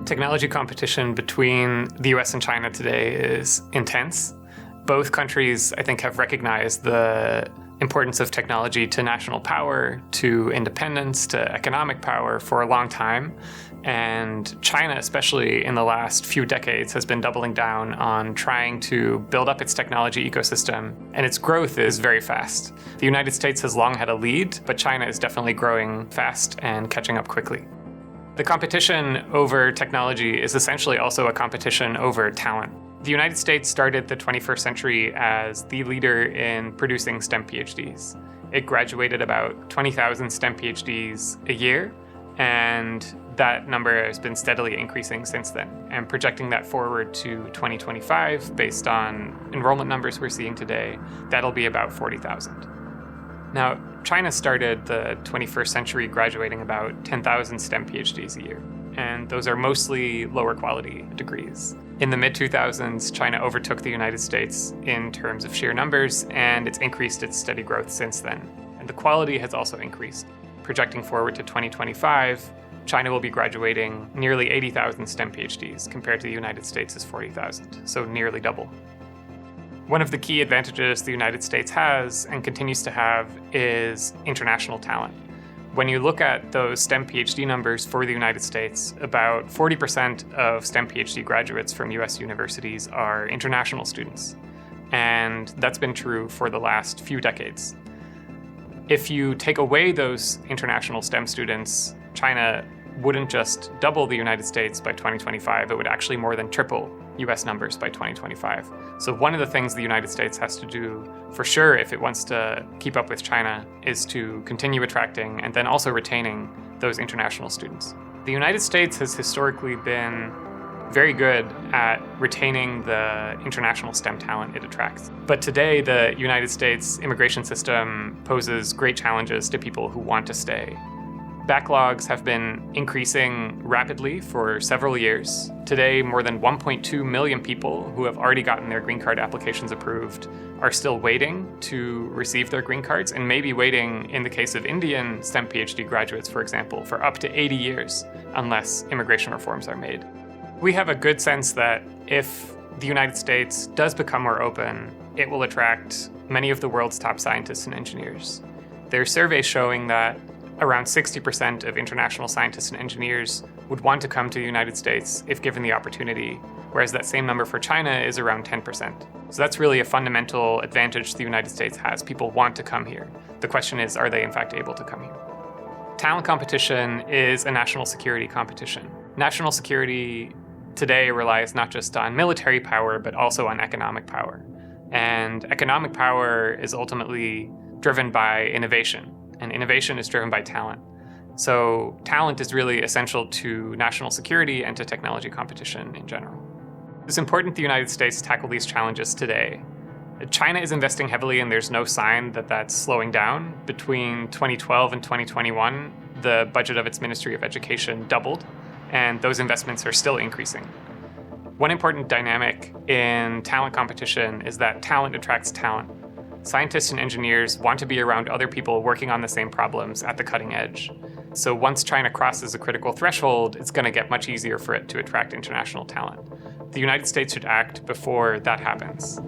Technology competition between the US and China today is intense. Both countries, I think, have recognized the importance of technology to national power, to independence, to economic power for a long time. And China, especially in the last few decades, has been doubling down on trying to build up its technology ecosystem, and its growth is very fast. The United States has long had a lead, but China is definitely growing fast and catching up quickly. The competition over technology is essentially also a competition over talent. The United States started the 21st century as the leader in producing STEM PhDs. It graduated about 20,000 STEM PhDs a year, and that number has been steadily increasing since then. And projecting that forward to 2025, based on enrollment numbers we're seeing today, that'll be about 40,000. Now, China started the 21st century graduating about 10,000 STEM PhDs a year, and those are mostly lower quality degrees. In the mid-2000s, China overtook the United States in terms of sheer numbers, and it's increased its steady growth since then. And the quality has also increased. Projecting forward to 2025, China will be graduating nearly 80,000 STEM PhDs compared to the United States' 40,000, so nearly double. One of the key advantages the United States has and continues to have is international talent. When you look at those STEM PhD numbers for the United States, about 40% of STEM PhD graduates from US universities are international students. And that's been true for the last few decades. If you take away those international STEM students, China wouldn't just double the United States by 2025, it would actually more than triple US numbers by 2025. So one of the things the United States has to do for sure if it wants to keep up with China is to continue attracting and then also retaining those international students. The United States has historically been very good at retaining the international STEM talent it attracts. But today, the United States immigration system poses great challenges to people who want to stay. Backlogs have been increasing rapidly for several years. Today, more than 1.2 million people who have already gotten their green card applications approved are still waiting to receive their green cards, and may be waiting, in the case of Indian STEM PhD graduates, for example, for up to 80 years unless immigration reforms are made. We have a good sense that if the United States does become more open, it will attract many of the world's top scientists and engineers. There are surveys showing that around 60% of international scientists and engineers would want to come to the United States if given the opportunity, whereas that same number for China is around 10%. So that's really a fundamental advantage the United States has. People want to come here. The question is, are they in fact able to come here? Talent competition is a national security competition. National security today relies not just on military power, but also on economic power. And economic power is ultimately driven by innovation. And innovation is driven by talent. So talent is really essential to national security and to technology competition in general. It's important the United States tackle these challenges today. China is investing heavily, and there's no sign that that's slowing down. Between 2012 and 2021, the budget of its Ministry of Education doubled, and those investments are still increasing. One important dynamic in talent competition is that talent attracts talent. Scientists and engineers want to be around other people working on the same problems at the cutting edge. So once China crosses a critical threshold, it's going to get much easier for it to attract international talent. The United States should act before that happens.